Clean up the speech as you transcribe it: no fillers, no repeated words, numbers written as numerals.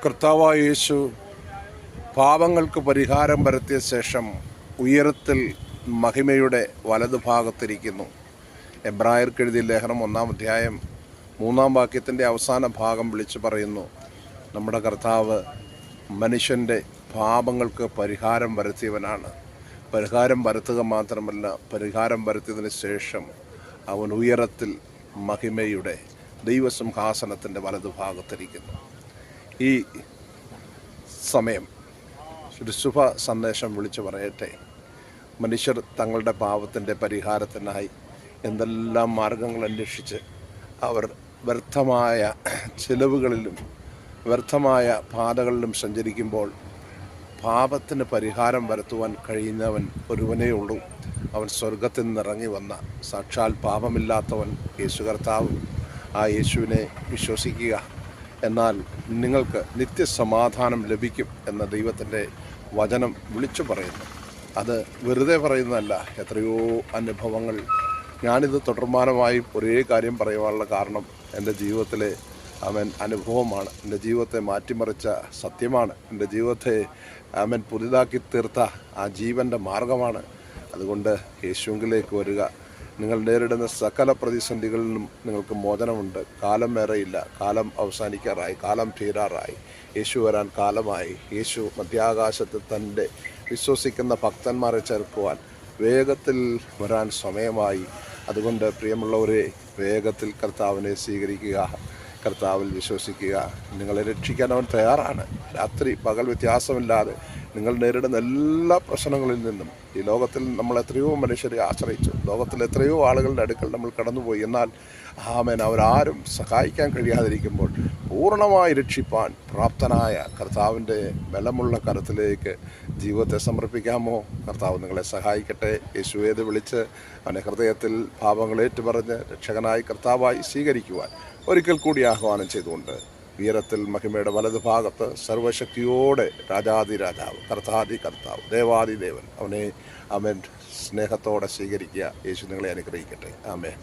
കർത്താവായ യേശു പാപങ്ങൾക്ക് പരിഹാരം വരുത്തിയ ശേഷം ഉയരത്തിൽ മഹിമയുടെ വലതുഭാഗത്തിരിക്കുന്നു. എബ്രായർക്കെഴുതിയ ലേഖനം 1-ാം അധ്യായം 3-ാം വാക്യത്തിൻ്റെ അവസാന ഭാഗം വിളിച്ചു പറയുന്നു, നമ്മുടെ കർത്താവ് മനുഷ്യൻ്റെ പാപങ്ങൾക്ക് പരിഹാരം വരുത്തിയവനാണ്. പരിഹാരം വരുത്തുക മാത്രമല്ല, പരിഹാരം വരുത്തിയതിന് ശേഷം അവൻ ഉയരത്തിൽ മഹിമയുടെ ദൈവസിംഹാസനത്തിൻ്റെ വലതുഭാഗത്തിരിക്കുന്നു. ഈ സമയം ഒരു ശുഭ സന്ദേശം വിളിച്ചു പറയട്ടെ. മനുഷ്യർ തങ്ങളുടെ പാപത്തിൻ്റെ പരിഹാരത്തിനായി എന്തെല്ലാം മാർഗങ്ങൾ അന്വേഷിച്ച് അവർ വ്യർത്ഥമായ ചിലവുകളിലും വ്യർത്ഥമായ പാതകളിലും സഞ്ചരിക്കുമ്പോൾ പാപത്തിന് പരിഹാരം വരുത്തുവാൻ കഴിയുന്നവൻ ഒരുവനേ ഉള്ളൂ. അവൻ സ്വർഗത്തിൽ നിന്നിറങ്ങി വന്ന സാക്ഷാൽ പാപമില്ലാത്തവൻ യേശു കർത്താവ്. ആ യേശുവിനെ വിശ്വസിക്കുക, എന്നാൽ നിങ്ങൾക്ക് നിത്യസമാധാനം ലഭിക്കും എന്ന ദൈവത്തിൻ്റെ വചനം വിളിച്ചു പറയുന്നു. അത് വെറുതെ പറയുന്നതല്ല. എത്രയോ അനുഭവങ്ങൾ. ഞാനിത് തുടർമാനമായി ഒരേ കാര്യം പറയുവാനുള്ള കാരണം എൻ്റെ ജീവിതത്തിലെ അനുഭവമാണ്. എൻ്റെ ജീവിതത്തെ മാറ്റിമറിച്ച സത്യമാണ്. എൻ്റെ ജീവിതത്തെ പുതിയതാക്കി തീർത്ത ആ ജീവൻ്റെ മാർഗമാണ്. അതുകൊണ്ട് യേശുവിലേക്ക് വരിക. നിങ്ങൾ നേരിടുന്ന സകല പ്രതിസന്ധികളിൽ നിന്നും നിങ്ങൾക്ക് മോചനമുണ്ട്. കാലം വേറെയില്ല. കാലം അവസാനിക്കാറായി. കാലം തീരാറായി. യേശു വരാൻ കാലമായി. യേശു മധ്യാകാശത്ത് തൻ്റെ വിശ്വസിക്കുന്ന ഭക്തന്മാരെ ചേർക്കുവാൻ വേഗത്തിൽ വരാൻ സമയമായി. അതുകൊണ്ട് പ്രിയമുള്ളവരെ, വേഗത്തിൽ കർത്താവിനെ സ്വീകരിക്കുക, കർത്താവിൽ വിശ്വസിക്കുക. നിങ്ങളെ രക്ഷിക്കാൻ അവൻ തയ്യാറാണ്. രാത്രി പകൽ വ്യത്യാസമില്ലാതെ നിങ്ങൾ നേരിടുന്ന എല്ലാ പ്രശ്നങ്ങളിൽ നിന്നും ഈ ലോകത്തിൽ നമ്മൾ എത്രയോ മനുഷ്യരെ ആശ്രയിച്ചു. ലോകത്തിൽ എത്രയോ ആളുകളുടെ അടുക്കൽ നമ്മൾ കടന്നുപോയി. എന്നാൽ അവരാരും സഹായിക്കാൻ കഴിയാതിരിക്കുമ്പോൾ പൂർണ്ണമായി രക്ഷിപ്പാൻ പ്രാപ്തനായ കർത്താവിൻ്റെ ബലമുള്ള കരത്തിലേക്ക് ജീവിതത്തെ സമർപ്പിക്കാമോ? കർത്താവ് നിങ്ങളെ സഹായിക്കട്ടെ. യേശുവേത് വിളിച്ച് അവനെ ഹൃദയത്തിൽ പാപങ്ങൾ ഏറ്റുപറഞ്ഞ് രക്ഷകനായി കർത്താവായി സ്വീകരിക്കുവാൻ ഒരിക്കൽ കൂടി ആഹ്വാനം ചെയ്തുകൊണ്ട് ഉയരത്തിൽ മഹിമയുടെ വലതുഭാഗത്ത് സർവശക്തിയോടെ രാജാതിരാജാവ്, കർത്താതി കർത്താവ്, ദേവാദിദേവൻ അവനെ സ്നേഹത്തോടെ സ്വീകരിക്കുക. യേശു നിങ്ങളെ അനുഗ്രഹിക്കട്ടെ. ആമേൻ.